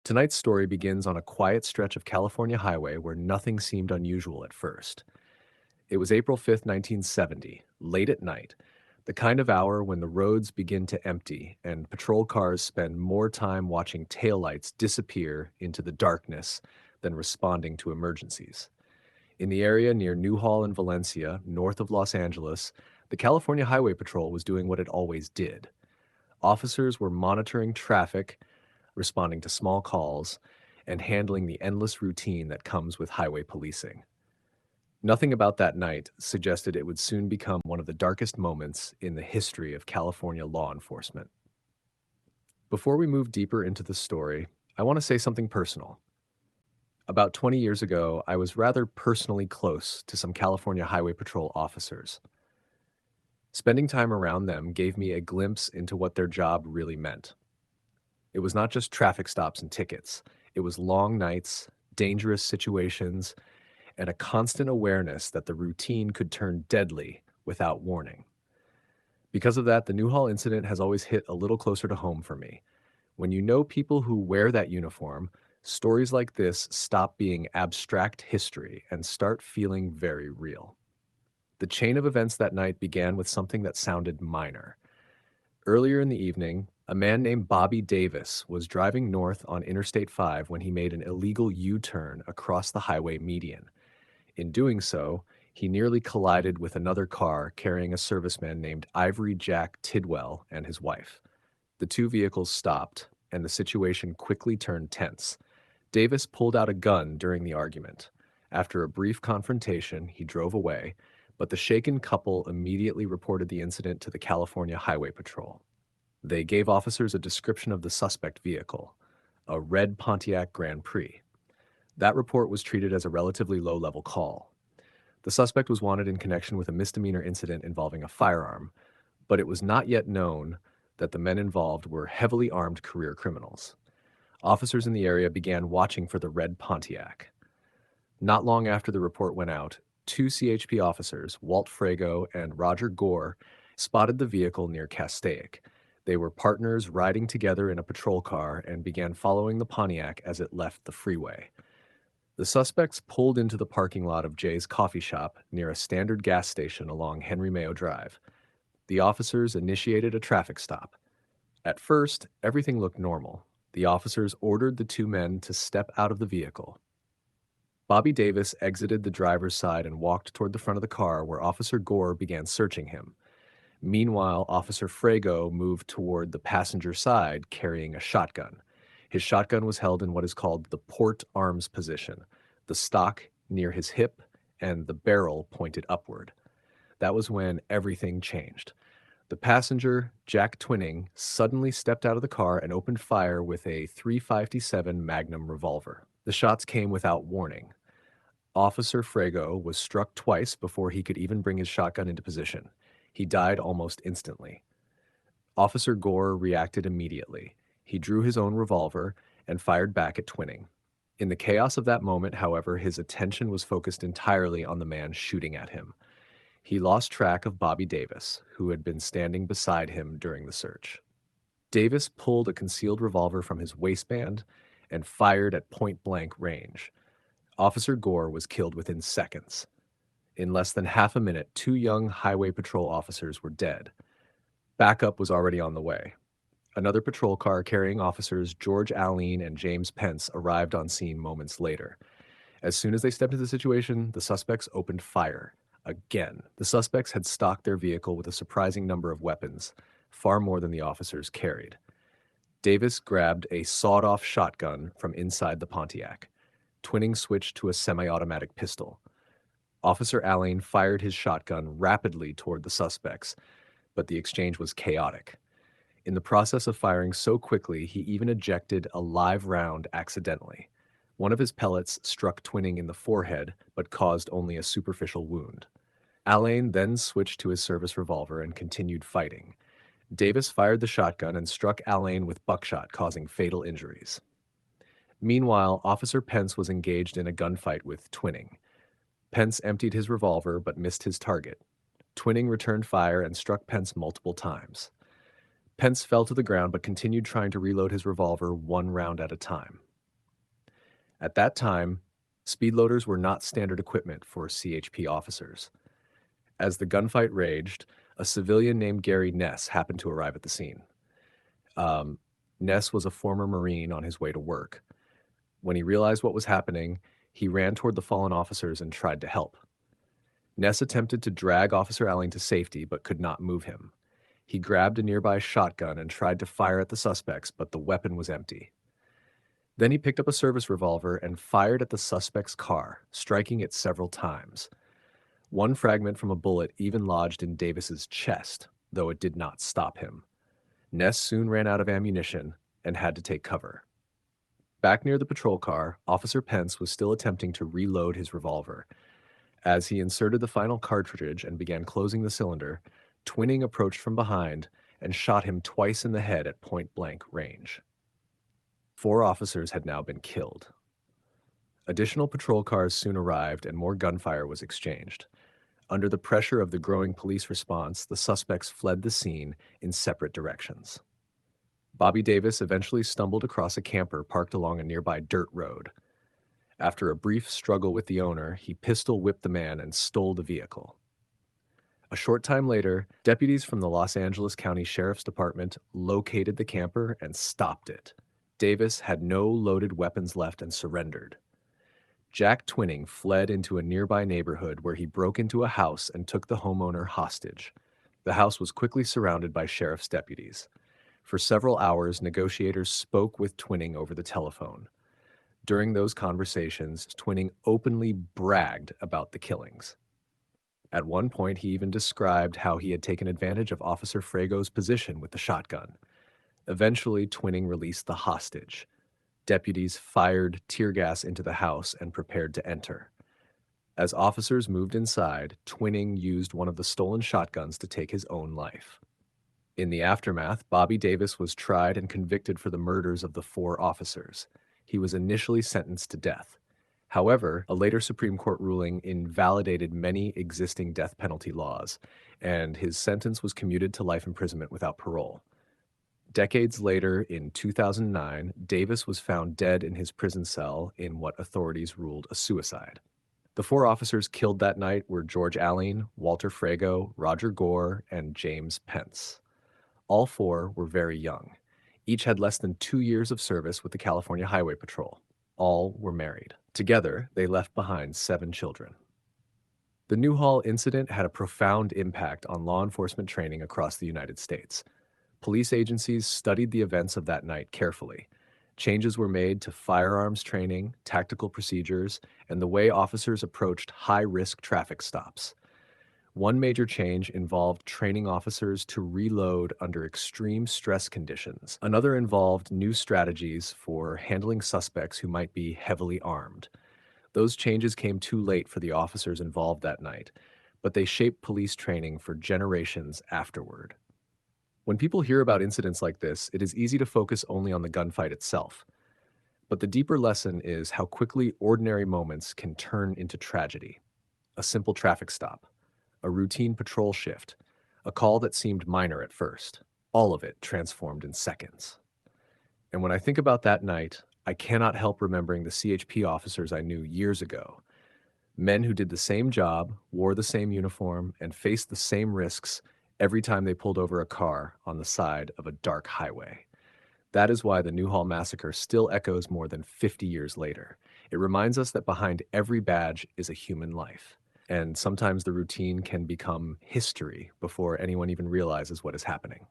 Tonight's story begins on a quiet stretch of California highway where nothing seemed unusual at first. It was April 5th, 1970, late at night, the kind of hour when the roads begin to empty and patrol cars spend more time watching taillights disappear into the darkness than responding to emergencies. In the area near Newhall and Valencia, north of Los Angeles, the California Highway Patrol was doing what it always did. Officers were monitoring traffic, responding to small calls, and handling the endless routine that comes with highway policing. Nothing about that night suggested it would soon become one of the darkest moments in the history of California law enforcement. Before we move deeper into the story, I want to say something personal. About 20 years ago, I was rather personally close to some California Highway Patrol officers. Spending time around them gave me a glimpse into what their job really meant. It was not just traffic stops and tickets. It was long nights, dangerous situations, and a constant awareness that the routine could turn deadly without warning. Because of that, the Newhall incident has always hit a little closer to home for me. When you know people who wear that uniform, stories like this stop being abstract history and start feeling very real. The chain of events that night began with something that sounded minor. Earlier in the evening, a man named Bobby Davis was driving north on Interstate 5 when he made an illegal U-turn across the highway median. In doing so, he nearly collided with another car carrying a serviceman named Ivory Jack Tidwell and his wife. The two vehicles stopped, and the situation quickly turned tense. Davis pulled out a gun during the argument. After a brief confrontation, he drove away, but the shaken couple immediately reported the incident to the California Highway Patrol. They gave officers a description of the suspect vehicle, a red Pontiac Grand Prix. That report was treated as a relatively low-level call. The suspect was wanted in connection with a misdemeanor incident involving a firearm, but it was not yet known that the men involved were heavily armed career criminals. Officers in the area began watching for the red Pontiac. Not long after the report went out, two CHP officers, Walt Frago and Roger Gore, spotted the vehicle near Castaic. They were partners riding together in a patrol car and began following the Pontiac as it left the freeway. The suspects pulled into the parking lot of Jay's coffee shop near a standard gas station along Henry Mayo Drive. The officers initiated a traffic stop. At first, everything looked normal. The officers ordered the two men to step out of the vehicle. Bobby Davis exited the driver's side and walked toward the front of the car where Officer Gore began searching him. Meanwhile, Officer Frago moved toward the passenger side carrying a shotgun. His shotgun was held in what is called the port arms position, the stock near his hip and the barrel pointed upward. That was when everything changed. The passenger, Jack Twinning, suddenly stepped out of the car and opened fire with a .357 Magnum revolver. The shots came without warning. Officer Frago was struck twice before he could even bring his shotgun into position. He died almost instantly. Officer Gore reacted immediately. He drew his own revolver and fired back at Twinning. In the chaos of that moment, however, his attention was focused entirely on the man shooting at him. He lost track of Bobby Davis, who had been standing beside him during the search. Davis pulled a concealed revolver from his waistband and fired at point-blank range. Officer Gore was killed within seconds. In less than half a minute, two young highway patrol officers were dead. Backup was already on the way. Another patrol car carrying officers George Allen and James Pence arrived on scene moments later. As soon as they stepped into the situation, the suspects opened fire. Again, the suspects had stocked their vehicle with a surprising number of weapons, far more than the officers carried. Davis grabbed a sawed-off shotgun from inside the Pontiac. Twinning switched to a semi-automatic pistol. Officer Allen fired his shotgun rapidly toward the suspects, but the exchange was chaotic. In the process of firing so quickly, he even ejected a live round accidentally. One of his pellets struck Twinning in the forehead, but caused only a superficial wound. Allen then switched to his service revolver and continued fighting. Davis fired the shotgun and struck Allen with buckshot, causing fatal injuries. Meanwhile, Officer Pence was engaged in a gunfight with Twinning. Pence emptied his revolver but missed his target. Twinning returned fire and struck Pence multiple times. Pence fell to the ground but continued trying to reload his revolver one round at a time. At that time, speed loaders were not standard equipment for CHP officers. As the gunfight raged, a civilian named Gary Ness happened to arrive at the scene. Um, Ness was a former Marine on his way to work. When he realized what was happening, he ran toward the fallen officers and tried to help. Ness attempted to drag Officer Alling to safety but could not move him. He grabbed a nearby shotgun and tried to fire at the suspects, but the weapon was empty. Then he picked up a service revolver and fired at the suspect's car, striking it several times. One fragment from a bullet even lodged in Davis's chest, though it did not stop him. Ness soon ran out of ammunition and had to take cover. Back near the patrol car, Officer Pence was still attempting to reload his revolver. As he inserted the final cartridge and began closing the cylinder, Twinning approached from behind and shot him twice in the head at point-blank range. 4 officers had now been killed. Additional patrol cars soon arrived and more gunfire was exchanged. Under the pressure of the growing police response, the suspects fled the scene in separate directions. Bobby Davis eventually stumbled across a camper parked along a nearby dirt road. After a brief struggle with the owner, he pistol-whipped the man and stole the vehicle. A short time later, deputies from the Los Angeles County Sheriff's Department located the camper and stopped it. Davis had no loaded weapons left and surrendered. Jack Twinning fled into a nearby neighborhood where he broke into a house and took the homeowner hostage. The house was quickly surrounded by sheriff's deputies. For several hours, negotiators spoke with Twinning over the telephone. During those conversations, Twinning openly bragged about the killings. At one point, he even described how he had taken advantage of Officer Frago's position with the shotgun. Eventually, Twinning released the hostage. Deputies fired tear gas into the house and prepared to enter. As officers moved inside, Twinning used one of the stolen shotguns to take his own life. In the aftermath, Bobby Davis was tried and convicted for the murders of the 4 officers. He was initially sentenced to death. However, a later Supreme Court ruling invalidated many existing death penalty laws, and his sentence was commuted to life imprisonment without parole. Decades later, in 2009, Davis was found dead in his prison cell in what authorities ruled a suicide. The 4 officers killed that night were George Alling, Walter Frago, Roger Gore, and James Pence. All 4 were very young. Each had less than 2 years of service with the California Highway Patrol. All were married. Together, they left behind 7 children. The Newhall incident had a profound impact on law enforcement training across the United States. Police agencies studied the events of that night carefully. Changes were made to firearms training, tactical procedures, and the way officers approached high-risk traffic stops. One major change involved training officers to reload under extreme stress conditions. Another involved new strategies for handling suspects who might be heavily armed. Those changes came too late for the officers involved that night, but they shaped police training for generations afterward. When people hear about incidents like this, it is easy to focus only on the gunfight itself. But the deeper lesson is how quickly ordinary moments can turn into tragedy. A simple traffic stop, a routine patrol shift, a call that seemed minor at first. All of it transformed in seconds. And when I think about that night, I cannot help remembering the CHP officers I knew years ago. Men who did the same job, wore the same uniform, and faced the same risks every time they pulled over a car on the side of a dark highway. That is why the Newhall Massacre still echoes more than 50 years later. It reminds us that behind every badge is a human life. And sometimes the routine can become history before anyone even realizes what is happening.